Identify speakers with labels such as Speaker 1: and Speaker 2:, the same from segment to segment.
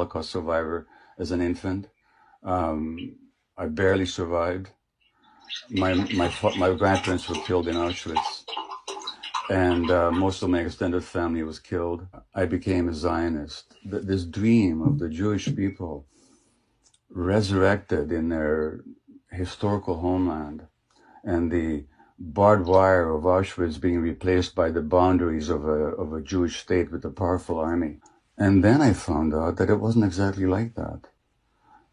Speaker 1: Holocaust survivor as an infant. I barely survived. My grandparents were killed in Auschwitz, and most of my extended family was killed. I became a Zionist. This dream of the Jewish people resurrected in their historical homeland, and the barbed wire of Auschwitz being replaced by the boundaries of a Jewish state with a powerful army. And then I found out that it wasn't exactly like that.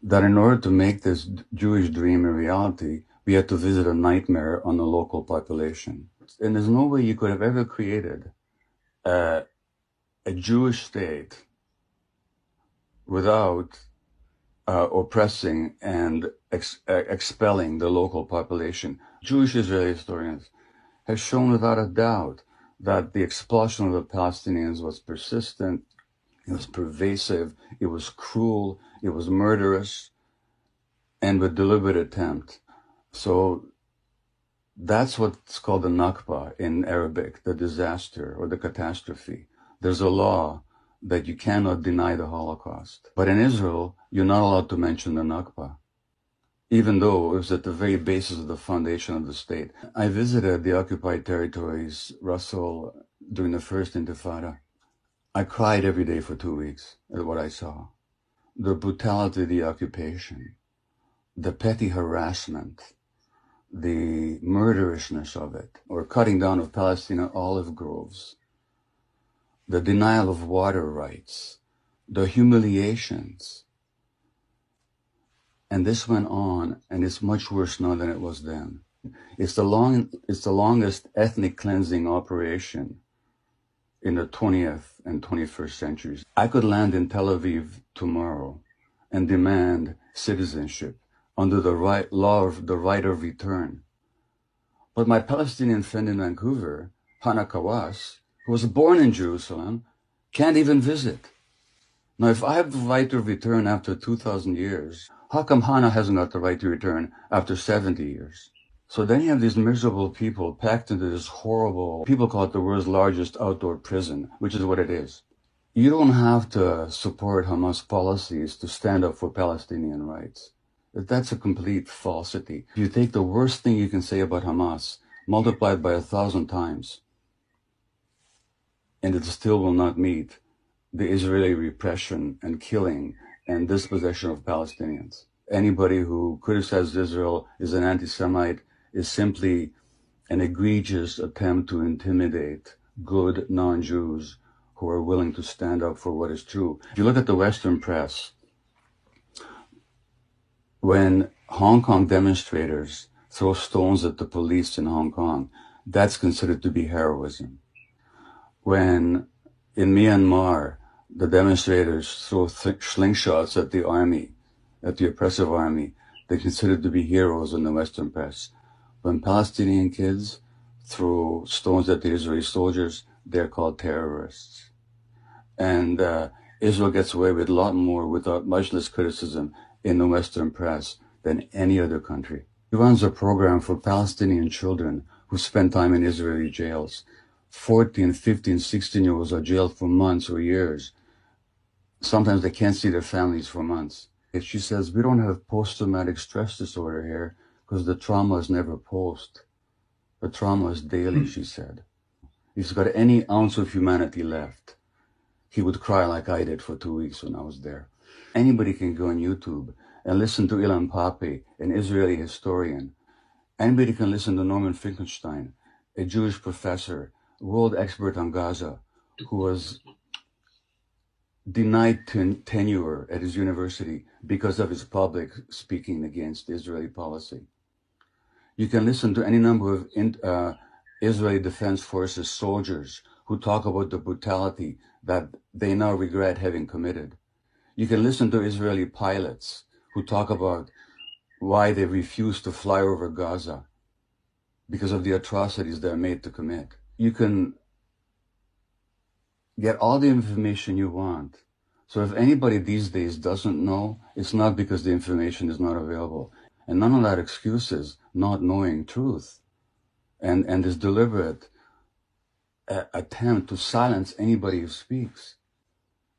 Speaker 1: That in order to make this Jewish dream a reality, we had to visit a nightmare on the local population. And there's no way you could have ever created a Jewish state without oppressing and expelling the local population. Jewish Israeli historians have shown without a doubt that the expulsion of the Palestinians was persistent, it was pervasive, it was cruel, it was murderous, and with deliberate attempt. So that's what's called the Nabka in Arabic, the disaster or the catastrophe. There's a law that you cannot deny the Holocaust. But in Israel, you're not allowed to mention the Nabka, even though it was at the very basis of the foundation of the state. I visited the occupied territories, Russell, during the first Intifada. I cried every day for 2 weeks at what I saw. The brutality of the occupation, the petty harassment, the murderousness of it, or cutting down of Palestinian olive groves, the denial of water rights, the humiliations. And this went on, and it's much worse now than it was then. It's the longest ethnic cleansing operation in the 20th and 21st centuries. I could land in Tel Aviv tomorrow and demand citizenship under the law of the right of return. But my Palestinian friend in Vancouver, Hannah Kawas, who was born in Jerusalem, can't even visit. Now, if I have the right to return after 2,000 years, how come Hannah hasn't got the right to return after 70 years? So then you have these miserable people packed into this horrible, people call it the world's largest outdoor prison, which is what it is. You don't have to support Hamas policies to stand up for Palestinian rights. That's a complete falsity. If you take the worst thing you can say about Hamas, multiplied by 1,000 times, and it still will not meet the Israeli repression and killing and dispossession of Palestinians. Anybody who criticizes Israel is an anti-Semite is simply an egregious attempt to intimidate good non-Jews who are willing to stand up for what is true. If you look at the Western press, when Hong Kong demonstrators throw stones at the police in Hong Kong, that's considered to be heroism. When in Myanmar, the demonstrators throw slingshots at the army, at the oppressive army, they're considered to be heroes in the Western press. When Palestinian kids throw stones at the Israeli soldiers, they're called terrorists. And Israel gets away with a lot more without much less criticism in the Western press than any other country. He runs a program for Palestinian children who spend time in Israeli jails. 14, 15, 16-year-olds are jailed for months or years. Sometimes they can't see their families for months. She says, we don't have post-traumatic stress disorder here because the trauma is never post. The trauma is daily, she said. If he's got any ounce of humanity left, he would cry like I did for 2 weeks when I was there. Anybody can go on YouTube and listen to Ilan Pappé, an Israeli historian. Anybody can listen to Norman Finkelstein, a Jewish professor, world expert on Gaza, who was denied tenure at his university because of his public speaking against Israeli policy. You can listen to any number of Israeli Defense Forces soldiers who talk about the brutality that they now regret having committed. You can listen to Israeli pilots who talk about why they refuse to fly over Gaza because of the atrocities they're made to commit. You can get all the information you want. So if anybody these days doesn't know, it's not because the information is not available. And none of that excuses not knowing truth and this deliberate attempt to silence anybody who speaks,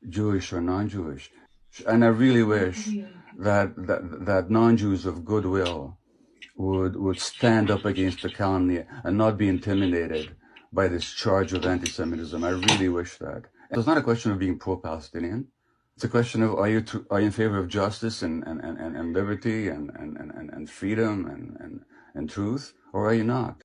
Speaker 1: Jewish or non-Jewish. And I really wish that non-Jews of goodwill would stand up against the calumny and not be intimidated by this charge of anti-Semitism. I really wish that. And it's not a question of being pro-Palestinian. It's a question of are you in favor of justice and liberty and freedom and truth, or are you not?